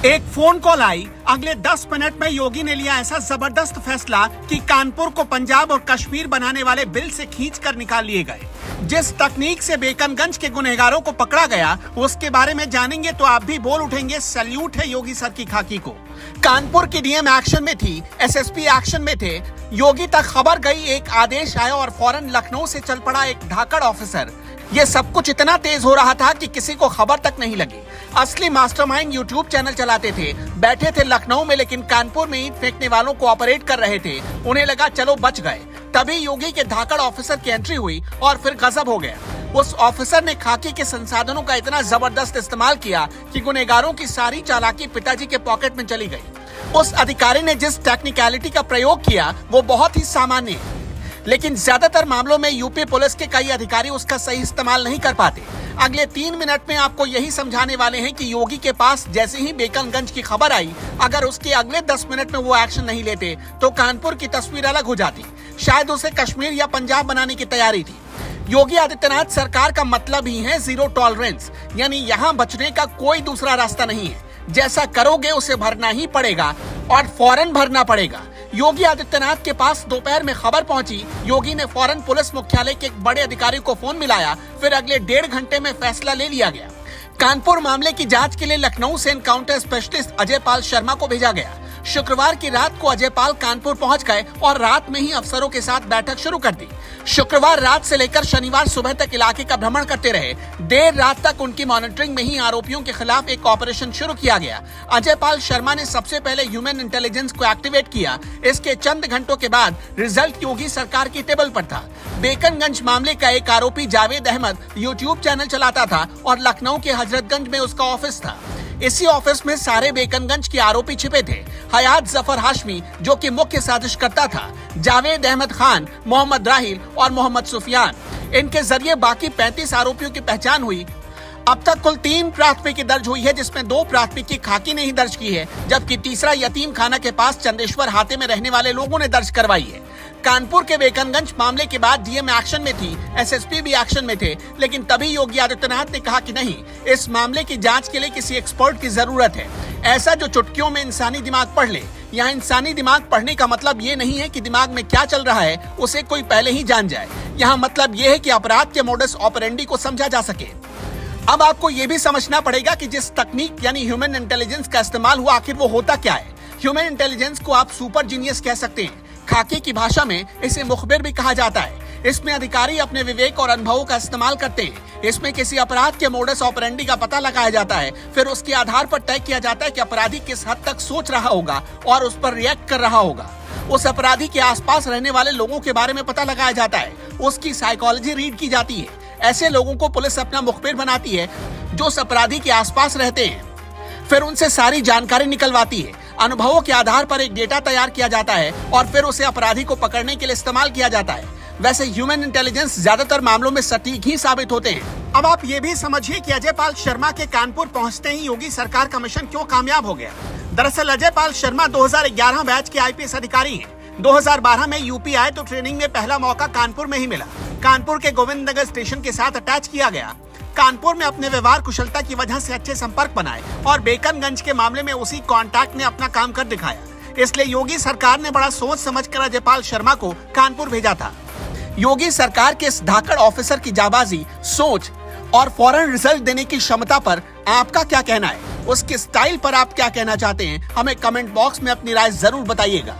एक phone call आई, अगले 10 minute में योगी ने लिया ऐसा जबरदस्त फैसला कि कानपुर को पंजाब और कश्मीर बनाने वाले बिल से खींचकर निकाल लिए गए। जिस तकनीक से बेकनगंज के गुनहगारों को पकड़ा गया उसके बारे में जानेंगे तो आप भी बोल उठेंगे, सैल्यूट है योगी सर की खाकी को। कानपुर की डीएम एक्शन में थी, एसएसपी एक्शन में थे, योगी तक खबर गई, एक आदेश आया और फौरन लखनऊ से चल पड़ा एक धाकड़ ऑफिसर। ये सब कुछ इतना तेज हो रहा था कि किसी को खबर तक नहीं लगी। असली मास्टरमाइंड यूट्यूब चैनल चलाते थे, बैठे थे लखनऊ में, लेकिन कानपुर में ईंट फेंकने वालों को ऑपरेट कर रहे थे। उन्हें लगा चलो बच गए, तभी योगी के धाकड़ ऑफिसर की एंट्री हुई और फिर गजब हो गया। उस ऑफिसर ने खाकी के संसाधनों का इतना जबरदस्त इस्तेमाल किया कि गुनहगारों की सारी चालाकी पिताजी के पॉकेट में चली गई। उस अधिकारी ने जिस टेक्निकलिटी का प्रयोग किया वो बहुत ही सामान्य है, लेकिन ज्यादातर मामलों में यूपी पुलिस के कई अधिकारी उसका सही इस्तेमाल नहीं कर पाते। अगले 3 मिनट में आपको यही समझाने वाले हैं कि योगी के पास जैसे ही बेकनगंज की खबर आई, अगर उसके अगले 10 मिनट में वो एक्शन नहीं लेते तो कानपुर की तस्वीर अलग हो जाती। शायद उसे कश्मीर या पंजाब बनाने की तैयारी थी। योगी आदित्यनाथ सरकार का मतलब ही है जीरो टॉलरेंस, यानी यहाँ बचने का कोई दूसरा रास्ता नहीं है। जैसा करोगे उसे भरना ही पड़ेगा और फौरन भरना पड़ेगा। योगी आदित्यनाथ के पास दोपहर में खबर पहुंची, योगी ने फौरन पुलिस मुख्यालय के एक बड़े अधिकारी को फोन मिलाया, फिर अगले 1.5 घंटे में फैसला ले लिया गया। कानपुर मामले की जांच के लिए लखनऊ से एनकाउंटर स्पेशलिस्ट अजय पाल शर्मा को भेजा गया। शुक्रवार की रात को अजय पाल कानपुर पहुंच गए और रात में ही अफसरों के साथ बैठक शुरू कर दी। शुक्रवार रात से लेकर शनिवार सुबह तक इलाके का भ्रमण करते रहे। देर रात तक उनकी मॉनिटरिंग में ही आरोपियों के खिलाफ एक ऑपरेशन शुरू किया गया। अजय पाल शर्मा ने सबसे पहले ह्यूमन इंटेलिजेंस को एक्टिवेट किया। इसके चंद घंटों के बाद रिजल्ट योगी सरकार की टेबल पर था। बेकनगंज मामले का एक आरोपी जावेद अहमद यूट्यूब चैनल चलाता था और लखनऊ के हजरतगंज में उसका ऑफिस था। इसी ऑफिस में सारे बेकनगंज के आरोपी छिपे थे। हयात जफर हाशमी जो कि मुख्य साजिशकर्ता था, जावेद अहमद खान, मोहम्मद राहिल और मोहम्मद सुफियान। इनके जरिए बाकी 35 आरोपियों की पहचान हुई। अब तक कुल 3 प्राथमिकी दर्ज हुई है, जिसमें 2 प्राथमिकी खाकी ने ही दर्ज की है, जबकि तीसरा यतीम खाना के पास चंदेश्वर हाते में रहने वाले लोगों ने दर्ज करवाई है। कानपुर के बेकनगंज मामले के बाद डीएम एक्शन में थी, एसएसपी भी एक्शन में थे, लेकिन तभी योगी आदित्यनाथ ने कहा कि नहीं, इस मामले की जांच के लिए किसी एक्सपर्ट की जरूरत है, ऐसा जो चुटकियों में इंसानी दिमाग पढ़ ले। यहाँ इंसानी दिमाग पढ़ने का मतलब ये नहीं है कि दिमाग में क्या चल रहा है उसे कोई पहले ही जान जाए। यहाँ मतलब ये है कि अपराध के मोडस ऑपरेंडी को समझा जा सके। अब आपको ये भी समझना पड़ेगा कि जिस तकनीक यानी ह्यूमन इंटेलिजेंस का इस्तेमाल हुआ, आखिर वो होता क्या है। ह्यूमन इंटेलिजेंस को आप सुपर जीनियस कह सकते हैं, खाकी की भाषा में इसे मुखबिर भी कहा जाता है। इसमें अधिकारी अपने विवेक और अनुभवों का इस्तेमाल करते हैं। इसमें किसी अपराध के मोडस ऑपरेंडी का पता लगाया जाता है, फिर उसके आधार पर तय किया जाता है कि अपराधी किस हद तक सोच रहा होगा और उस पर रिएक्ट कर रहा होगा। उस अपराधी के आसपास रहने वाले लोगों के बारे में पता लगाया जाता है, उसकी साइकोलॉजी रीड की जाती है। ऐसे लोगों को पुलिस अपना मुखबिर बनाती है जो उस अपराधी के आसपास रहते हैं, फिर उनसे सारी जानकारी निकलवाती है। अनुभवों के आधार पर एक डेटा तैयार किया जाता है और फिर उसे अपराधी को पकड़ने के लिए इस्तेमाल किया जाता है। वैसे ह्यूमन इंटेलिजेंस ज्यादातर मामलों में सटीक ही साबित होते हैं। अब आप ये भी समझिए कि अजय पाल शर्मा के कानपुर पहुंचते ही योगी सरकार का मिशन क्यों कामयाब हो गया। दरअसल अजय पाल शर्मा 2011 बैच के आईपीएस अधिकारी हैं। 2012 में यूपी आए तो ट्रेनिंग में पहला मौका कानपुर में ही मिला। कानपुर के गोविंद नगर स्टेशन के साथ अटैच किया गया। कानपुर में अपने व्यवहार कुशलता की वजह से अच्छे संपर्क बनाए और बेकनगंज के मामले में उसी कॉन्टैक्ट ने अपना काम कर दिखाया। इसलिए योगी सरकार ने बड़ा सोच समझकर अजय पाल शर्मा को कानपुर भेजा था। योगी सरकार के इस धाकड़ ऑफिसर की जाबाजी, सोच और फौरन रिजल्ट देने की क्षमता पर आपका क्या कहना है? उसके स्टाइल पर आप क्या कहना चाहते हैं? हमें कमेंट बॉक्स में अपनी राय जरूर बताइएगा।